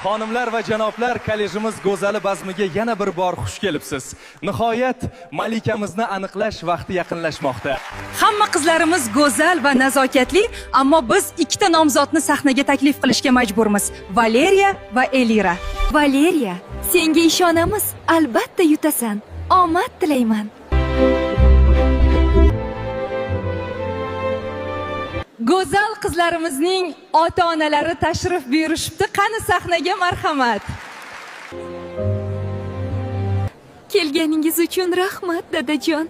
Xonimlar va janoblar, kollejimiz go'zali bazmiga yana bir bor xush kelibsiz. Nihoyat malikamizni aniqlash vaqti yaqinlashmoqda. Hamma qizlarimiz go'zal va nazokatli, ammo biz ikkita nomzodni sahnaga taklif qilishga majburmiz. Valeriya va Elira. Valeriya, senga ishonamiz. Albatta yutasan. Omad tilayman. Go'zal qizlarimizning ota-onalari tashrif buyurishibdi. Qani sahnaga marhamat. Kelganingiz uchun rahmat, dadajon.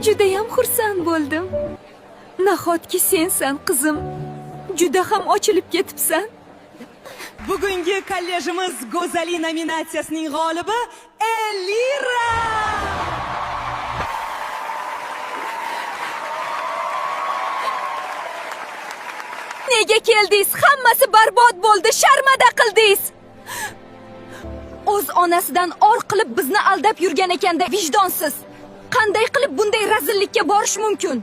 Juda ham xursand bo'ldim. Nahotki sensan, qizim. Juda ham ochilib ketibsan. Bugungi kollejimiz go'zalik nominatsiyasining g'olibi Elira. Nega keldingiz? Hammasi barbod bo'ldi, sharmada qildingiz. O'z onasidan or qilib bizni aldab yurgan ekanda, vijdonsiz. Qanday qilib bunday razillikka borish mumkin?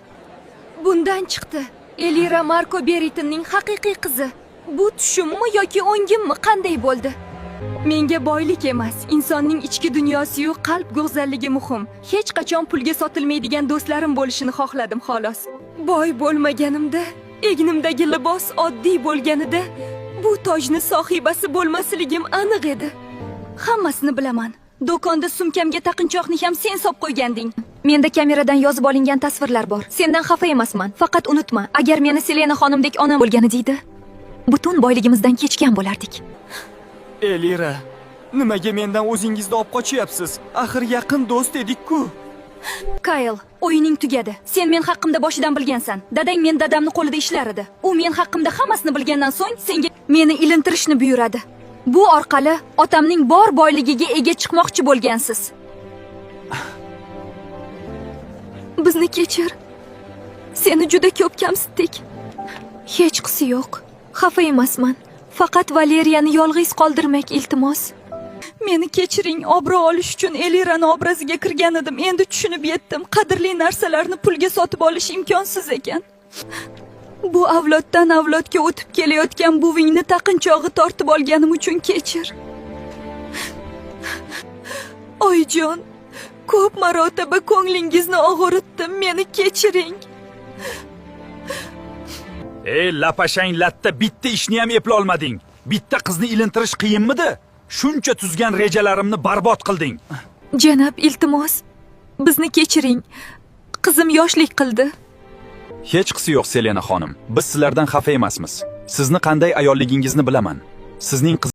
Bundan chiqdi. Elira Marko Beritinning haqiqiy qizi. Bu tushummi yoki o'ngimmi? Qanday bo'ldi? Menga boylik emas, insonning ichki dunyosi-yu qalb go'zalligi muhim. Hech qachon pulga sotilmaydigan do'stlarim bo'lishini xohladim, xolos. Boy bo'lmaganimda, egnimdagi libos oddiy bo'lganida, bu tojni sohibasi bo'lmasligim aniq edi. Hammasini bilaman. Do'konda sumkamga taqinchoqni ham sen solib qo'yganding. Menda kameradan yozib olingan tasvirlar bor. Sendan xafa emasman. Faqat unutma, agar meni Selena xonimdek onam bo'lganida, butun boyligimizdan kechgan bo'lardik. Elira, nimaga mendan o'zingizni olib qochyapsiz? Axir yaqin do'st edik-ku. Kyle, o'yining tugadi. Sen men haqimda boshidan bilgansan. Dadang men dadamni qo'lida ishlar edi. U men haqimda hammasini bilgandan so'ng senga meni ilintirishni buyuradi. Bu orqali otamning bor boyligiga ega chiqmoqchi bo'lgansiz. Bizni kechir. Seni juda ko'p kamsitdik. Hech qisi yo'q. Xafa emasman. Faqat Valeriyani yolg'iz qoldirmak iltimos. Meni kechiring, obro' olish uchun Elirani obraziga kirgan edim. Endi tushunib yetdim. Qadrli narsalarni pulga sotib olish imkonsiz ekan. Bu avloddan avlodga o'tib kelayotgan buvingni taqinchog'i tortib olganim uchun kechir. Oyijon, ko'p marotaba ko'nglingizni og'ritdim. Meni kechiring. Ey lapashang latta, bitta ishni ham eplolmading. Bitta qizni ilintirish qiyinmidi? Shuncha tuzgan rejalarimni barbod qilding. Janob, iltimos, bizni kechiring. Qizim yoshlik qildi. Hech qisi yo'q, Selena xonim. Biz sizlardan xafa emasmiz. Sizni qanday ayolligingizni bilaman. Sizning